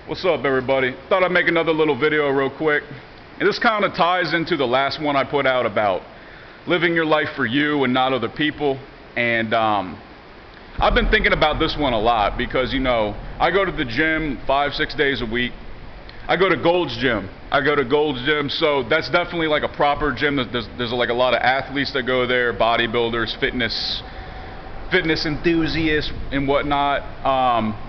What's up, everybody? Thought I'd make another little video real quick. And this kind of ties into the last one I put out about living your life for you and not other people. And I've been thinking about this one a lot because, you know, I go to the gym 5-6 days a week. I go to Gold's Gym. So that's definitely like a proper gym. There's like a lot of athletes that go there, bodybuilders, fitness enthusiasts and whatnot.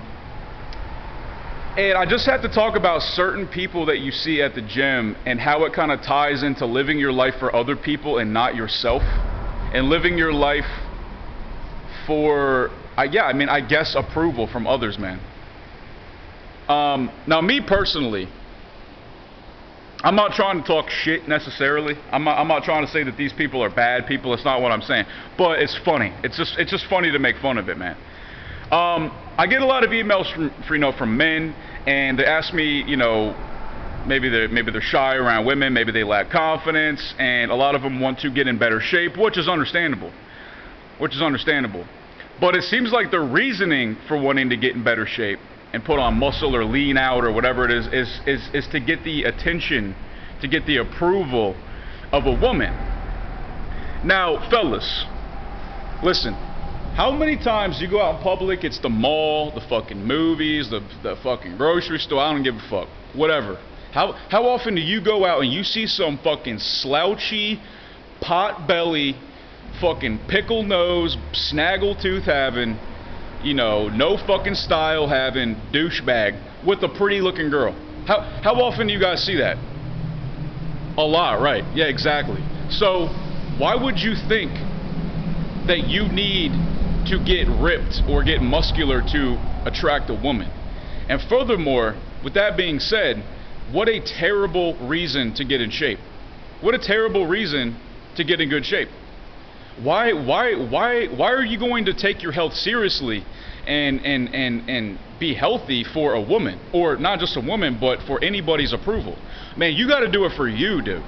And I just have to talk about certain people that you see at the gym and how it kind of ties into living your life for other people and not yourself, and living your life for, I guess approval from others, man. Now, me personally, I'm not trying to talk shit necessarily. I'm not trying to say that these people are bad people. It's not what I'm saying. But it's funny. It's just funny to make fun of it, man. I get a lot of emails from men, and they ask me, you know, maybe they're shy around women, maybe they lack confidence, and a lot of them want to get in better shape, which is understandable. But it seems like the reasoning for wanting to get in better shape and put on muscle or lean out or whatever it is to get the attention, to get the approval of a woman. Now, fellas, listen. How many times you go out in public, it's the mall, the fucking movies, the fucking grocery store, I don't give a fuck, whatever. How often do you go out and you see some fucking slouchy, pot belly, fucking pickle nose, snaggle tooth having, you know, no fucking style having douchebag with a pretty looking girl? How often do you guys see that? A lot, right? Yeah, exactly. So why would you think that you need to get ripped or get muscular to attract a woman? And furthermore, with that being said, what a terrible reason to get in shape. What a terrible reason to get in good shape. Why are you going to take your health seriously and be healthy for a woman? Or not just a woman, but for anybody's approval? Man, you got to do it for you, dude.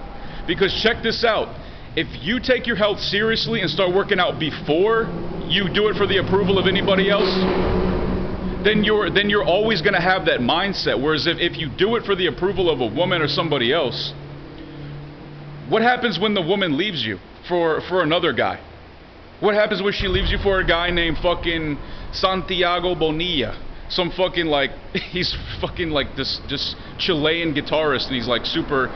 Because check this out. If you take your health seriously and start working out before you do it for the approval of anybody else, then you're always going to have that mindset. Whereas if you do it for the approval of a woman or somebody else, what happens when the woman leaves you for another guy? What happens when she leaves you for a guy named fucking Santiago Bonilla? Some fucking, like, he's fucking like this just Chilean guitarist, and he's like super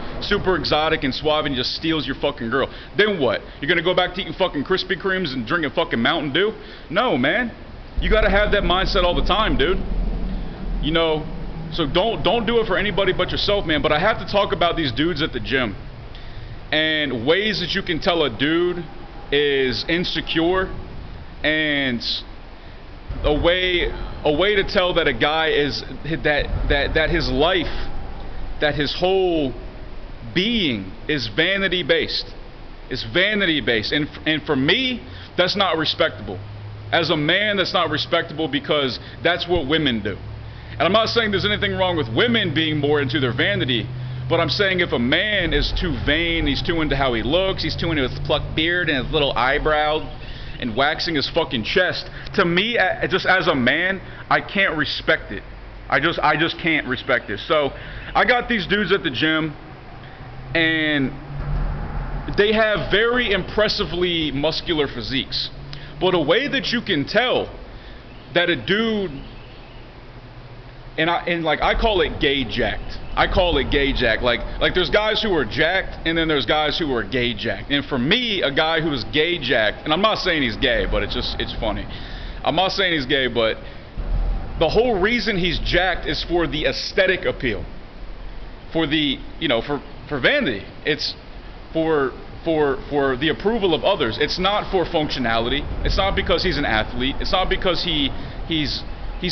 exotic and suave, and he just steals your fucking girl. Then what? You're gonna go back to eating fucking Krispy Kremes and drinking fucking Mountain Dew? No, man. You gotta have that mindset all the time, dude. You know, so don't do it for anybody but yourself, man. But I have to talk about these dudes at the gym and ways that you can tell a dude is insecure, and a way to tell that a guy is that his life, that his whole being is vanity based. It's vanity based, and for me, that's not respectable. As a man, that's not respectable, because that's what women do. And I'm not saying there's anything wrong with women being more into their vanity, but I'm saying if a man is too vain, he's too into how he looks, he's too into his plucked beard and his little eyebrow and waxing his fucking chest, to me, just as a man, I can't respect it. I just can't respect it. So I got these dudes at the gym, and they have very impressively muscular physiques. But a way that you can tell that a dude, and I call it gay jacked. I call it gay jacked. Like there's guys who are jacked, and then there's guys who are gay jacked. And for me, a guy who is gay jacked, and I'm not saying he's gay, but it's funny. I'm not saying he's gay, but the whole reason he's jacked is for the aesthetic appeal, for the, you know, for vanity. It's for the approval of others. It's not for functionality. It's not because he's an athlete. It's not because he's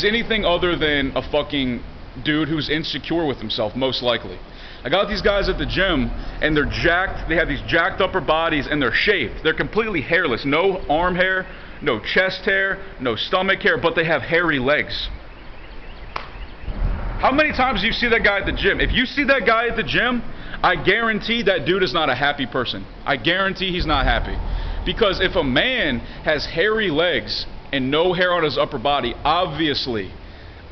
anything other than a fucking dude who's insecure with himself, most likely. I got these guys at the gym, and they're jacked. They have these jacked upper bodies, and they're shaved. They're completely hairless. No arm hair, no chest hair, no stomach hair, but they have hairy legs. How many times do you see that guy at the gym? If you see that guy at the gym, I guarantee that dude is not a happy person. I guarantee he's not happy. Because if a man has hairy legs and no hair on his upper body, obviously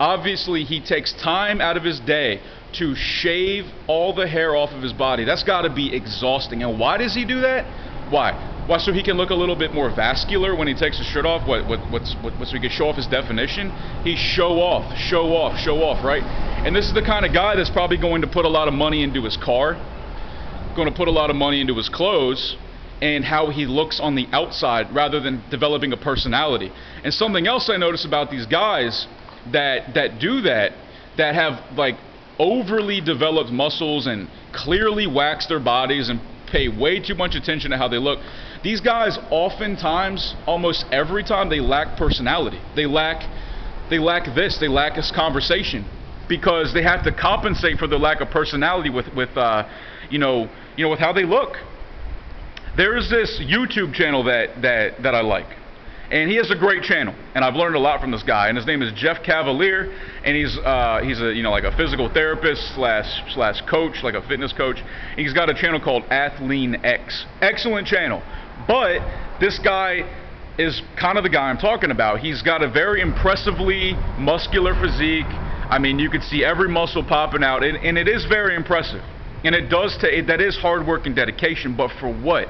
Obviously, he takes time out of his day to shave all the hair off of his body. That's got to be exhausting. And why does he do that? Why? Why? So he can look a little bit more vascular when he takes his shirt off. So he can show off his definition. He show off, right? And this is the kind of guy that's probably going to put a lot of money into his car, going to put a lot of money into his clothes, and how he looks on the outside rather than developing a personality. And something else I notice about these guys that do that have like overly developed muscles and clearly wax their bodies and pay way too much attention to how they look. These guys oftentimes, almost every time, they lack personality. They lack this conversation, because they have to compensate for the lack of personality with how they look. There's this YouTube channel that I like, and he has a great channel, and I've learned a lot from this guy. And his name is Jeff Cavalier, and he's a like a physical therapist slash coach, like a fitness coach. And he's got a channel called Athlean X. Excellent channel. But this guy is kind of the guy I'm talking about. He's got a very impressively muscular physique. I mean, you could see every muscle popping out, and it is very impressive. And it does that is hard work and dedication, but for what?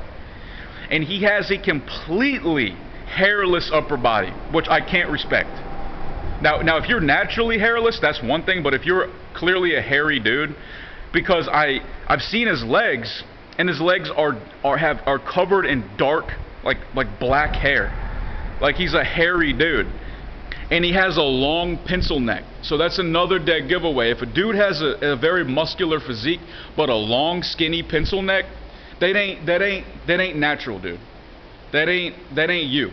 And he has a completely hairless upper body, which I can't respect. Now, if you're naturally hairless, that's one thing, but if you're clearly a hairy dude, because I've seen his legs, and his legs are covered in dark, like black hair. Like, he's a hairy dude. And he has a long pencil neck. So that's another dead giveaway. If a dude has a very muscular physique but a long skinny pencil neck, that ain't natural, dude. That ain't you.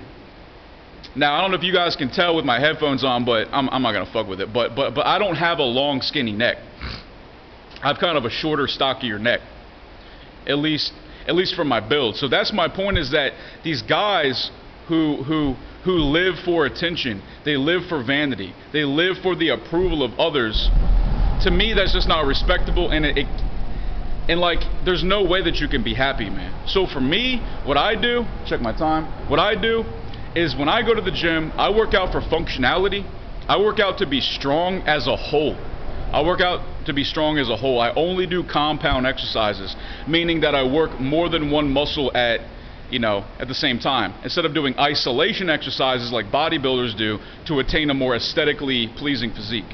Now, I don't know if you guys can tell with my headphones on, but I'm not gonna fuck with it. But I don't have a long skinny neck. I have kind of a shorter, stockier neck. At least from my build. So that's my point, is that these guys who live for attention, they live for vanity, they live for the approval of others. To me, that's just not respectable, and like, there's no way that you can be happy, man. So for me, what I do, check my time, what I do is when I go to the gym, I work out for functionality. I work out to be strong as a whole. I work out to be strong as a whole. I only do compound exercises, meaning that I work more than one muscle at the same time, instead of doing isolation exercises like bodybuilders do to attain a more aesthetically pleasing physique,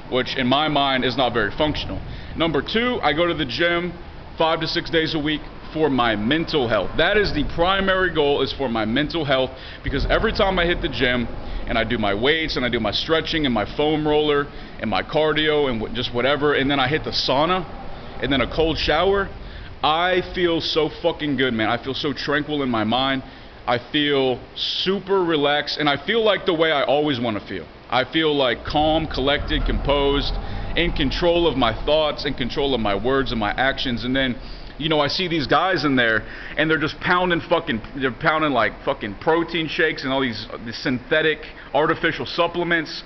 which in my mind is not very functional. Number two, I go to the gym 5 to 6 days a week for my mental health. That is the primary goal, is for my mental health, because every time I hit the gym and I do my weights and I do my stretching and my foam roller and my cardio and just whatever, and then I hit the sauna and then a cold shower, I feel so fucking good, man. I feel so tranquil in my mind. I feel super relaxed, and I feel like the way I always want to feel. I feel like calm, collected, composed, in control of my thoughts, in control of my words and my actions. And then, I see these guys in there, and they're just pounding like fucking protein shakes and all these synthetic, artificial supplements.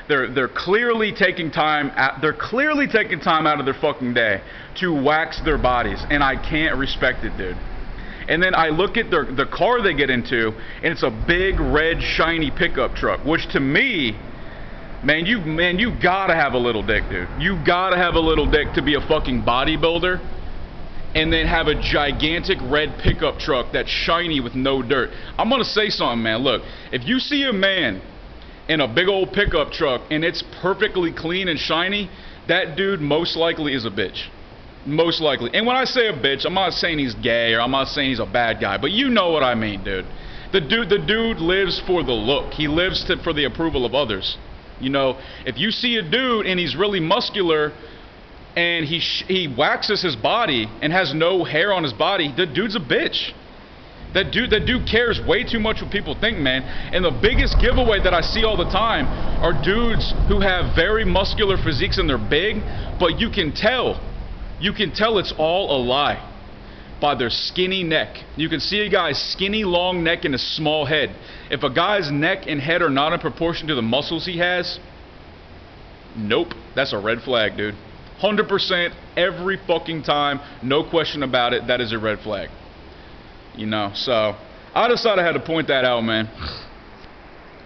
They're clearly taking time out of their fucking day to wax their bodies, and I can't respect it, dude. And then I look at the car they get into, and it's a big red shiny pickup truck, which to me, man, you gotta have a little dick, dude. You gotta have a little dick to be a fucking bodybuilder, and then have a gigantic red pickup truck that's shiny with no dirt. I'm gonna say something, man. Look, if you see a man in a big old pickup truck and it's perfectly clean and shiny, that dude most likely is a bitch. Most likely. And when I say a bitch, I'm not saying he's gay or I'm not saying he's a bad guy, but you know what I mean, dude. The dude lives for the look. He lives for the approval of others. If you see a dude and he's really muscular and he waxes his body and has no hair on his body, the dude's a bitch. That dude cares way too much what people think, man. And the biggest giveaway that I see all the time are dudes who have very muscular physiques and they're big, but you can tell it's all a lie by their skinny neck. You can see a guy's skinny, long neck and a small head. If a guy's neck and head are not in proportion to the muscles he has, nope, that's a red flag, dude. 100% every fucking time, no question about it, that is a red flag. So I decided I had to point that out, man.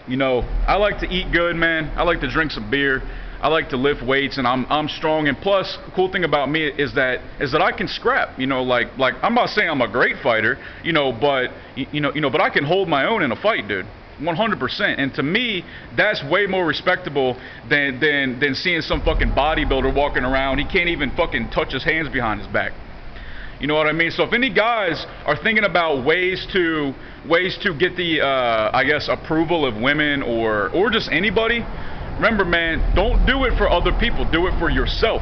You know, I like to eat good, man. I like to drink some beer. I like to lift weights, and I'm strong. And plus, the cool thing about me is that I can scrap. You know, like I'm not saying I'm a great fighter, you know, but but I can hold my own in a fight, dude. 100%. And to me, that's way more respectable than seeing some fucking bodybuilder walking around. He can't even fucking touch his hands behind his back. You know what I mean? So if any guys are thinking about ways to get the I guess approval of women or just anybody, remember, man, don't do it for other people. Do it for yourself.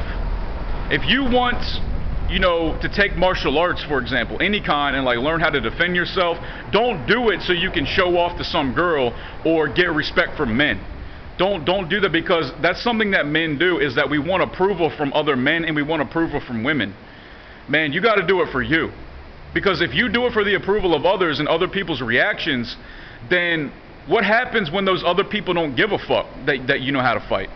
If you want, you know, to take martial arts, for example, any kind, and like learn how to defend yourself, don't do it so you can show off to some girl or get respect from men. Don't do that, because that's something that men do, is that we want approval from other men and we want approval from women. Man, you got to do it for you. Because if you do it for the approval of others and other people's reactions, then what happens when those other people don't give a fuck that you know how to fight?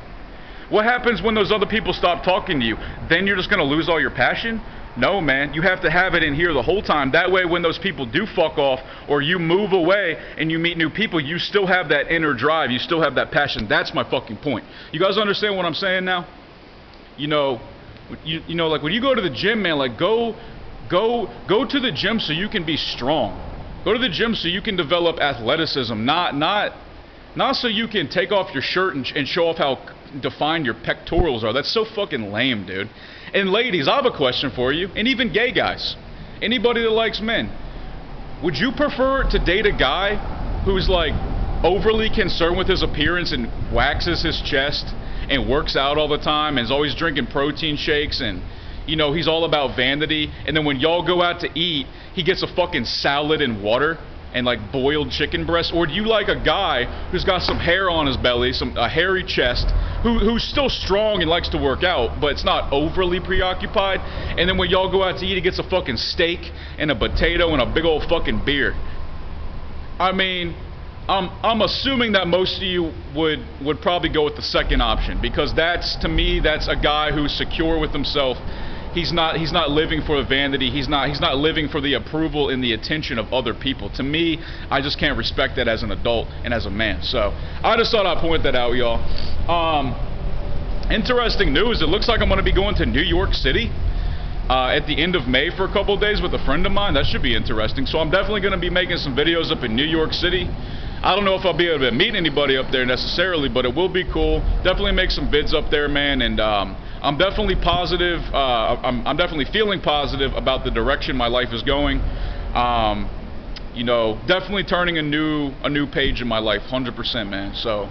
What happens when those other people stop talking to you? Then you're just going to lose all your passion? No, man. You have to have it in here the whole time. That way, when those people do fuck off or you move away and you meet new people, you still have that inner drive. You still have that passion. That's my fucking point. You guys understand what I'm saying now? You know, like when you go to the gym, man, like go to the gym so you can be strong. Go to the gym so you can develop athleticism, not so you can take off your shirt and show off how defined your pectorals are. That's so fucking lame, dude. And ladies, I have a question for you, and even gay guys, anybody that likes men. Would you prefer to date a guy who's like overly concerned with his appearance and waxes his chest and works out all the time and is always drinking protein shakes and, you know, he's all about vanity, and then when y'all go out to eat, he gets a fucking salad and water and like boiled chicken breast? Or do you like a guy who's got some hair on his belly, a hairy chest, who's still strong and likes to work out, but it's not overly preoccupied, and then when y'all go out to eat, he gets a fucking steak and a potato and a big old fucking beer? I mean, I'm assuming that most of you would probably go with the second option, because that's, to me, that's a guy who's secure with himself. He's not living for the vanity. He's not living for the approval and the attention of other people. To me, I just can't respect that as an adult and as a man. So I just thought I'd point that out, y'all. Interesting news. It looks like I'm going to be going to New York City at the end of May for a couple of days with a friend of mine. That should be interesting. So I'm definitely going to be making some videos up in New York City. I don't know if I'll be able to meet anybody up there necessarily, but it will be cool. Definitely make some vids up there, man, and I'm definitely positive. I'm definitely feeling positive about the direction my life is going. You know, definitely turning a new page in my life, 100%, man. So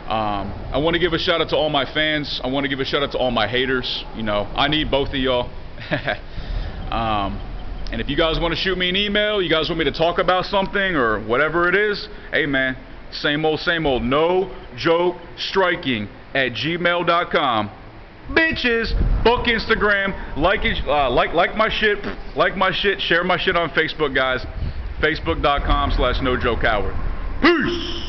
I want to give a shout out to all my fans. I want to give a shout out to all my haters. You know, I need both of y'all. And if you guys want to shoot me an email, you guys want me to talk about something or whatever it is, hey man, same old, no joke striking at gmail.com. Bitches, book Instagram, like my shit, share my shit on Facebook, guys. Facebook.com/nojokehour. Peace.